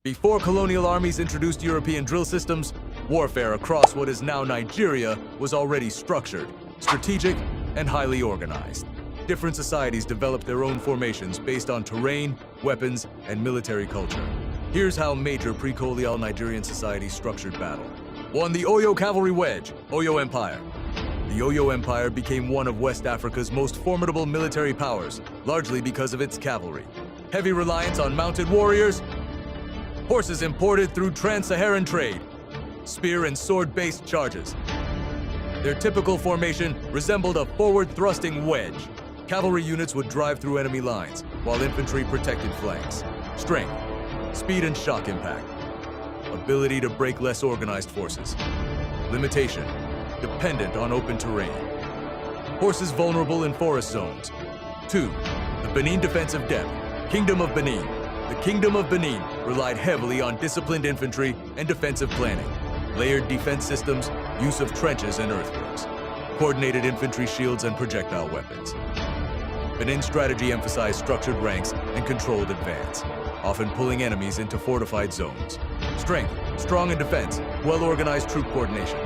Before colonial armies introduced European drill systems, warfare across what is now Nigeria was already structured, strategic, and highly organized. Different societies developed their own formations based on terrain, weapons, and military culture. Here's how major pre-colonial Nigerian societies structured battle. 1. The Oyo Cavalry Wedge, Oyo Empire. The Oyo Empire became one of West Africa's most formidable military powers, largely because of its cavalry. Heavy reliance on mounted warriors, horses imported through trans-Saharan trade, spear and sword-based charges. Their typical formation resembled a forward-thrusting wedge. Cavalry units would drive through enemy lines, while infantry protected flanks. Strength, speed and shock impact. Ability to break less organized forces. Limitation, dependent on open terrain. Horses vulnerable in forest zones. 2. The Benin Defensive Depth, Kingdom of Benin. The Kingdom of Benin relied heavily on disciplined infantry and defensive planning, layered defense systems, use of trenches and earthworks, coordinated infantry shields and projectile weapons. Benin's strategy emphasized structured ranks and controlled advance, often pulling enemies into fortified zones. Strength, strong in defense, well-organized troop coordination.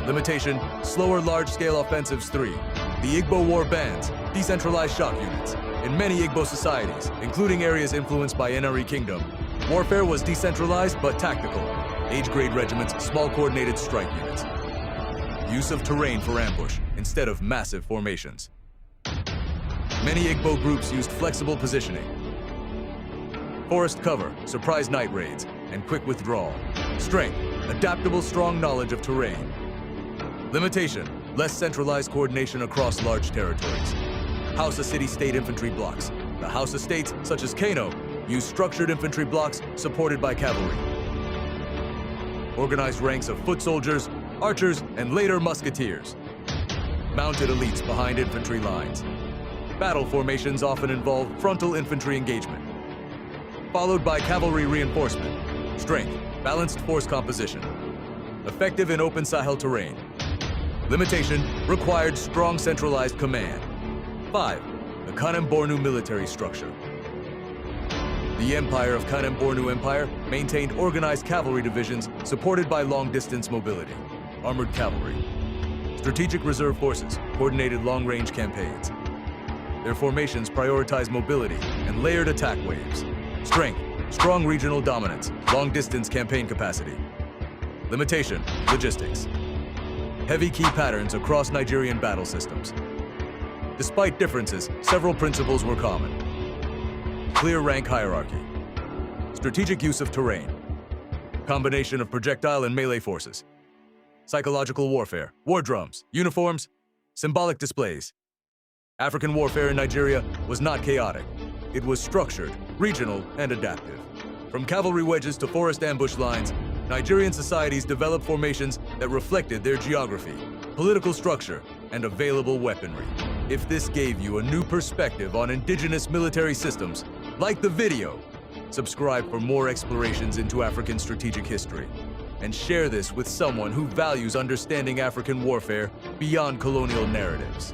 Limitation, slower large-scale offensives. 3. The Igbo War Bands, decentralized shock units. In many Igbo societies, including areas influenced by NRE Kingdom, warfare was decentralized but tactical. Age-grade regiments, small coordinated strike units. Use of terrain for ambush instead of massive formations. Many Igbo groups used flexible positioning, forest cover, surprise night raids, and quick withdrawal. Strength, adaptable, strong knowledge of terrain. Limitation, less centralized coordination across large territories. Hausa city-state infantry blocks. The Hausa states, such as Kano, use structured infantry blocks supported by cavalry. Organized ranks of foot soldiers, archers, and later musketeers. Mounted elites behind infantry lines. Battle formations often involve frontal infantry engagement, followed by cavalry reinforcement. Strength, balanced force composition. Effective in open Sahel terrain. Limitation, required strong centralized command. 5. The Kanem-Bornu military structure. The Empire of Kanem-Bornu Empire maintained organized cavalry divisions supported by long-distance mobility, armored cavalry, strategic reserve forces, coordinated long-range campaigns. Their formations prioritize mobility and layered attack waves. Strength, strong regional dominance, long-distance campaign capacity. Limitation, logistics. Heavy key patterns across Nigerian battle systems. Despite differences, several principles were common. Clear rank hierarchy. Strategic use of terrain. Combination of projectile and melee forces. Psychological warfare, war drums, uniforms, symbolic displays. African warfare in Nigeria was not chaotic. It was structured, regional, and adaptive. From cavalry wedges to forest ambush lines, Nigerian societies developed formations that reflected their geography, political structure, and available weaponry. If this gave you a new perspective on indigenous military systems, like the video, subscribe for more explorations into African strategic history, and share this with someone who values understanding African warfare beyond colonial narratives.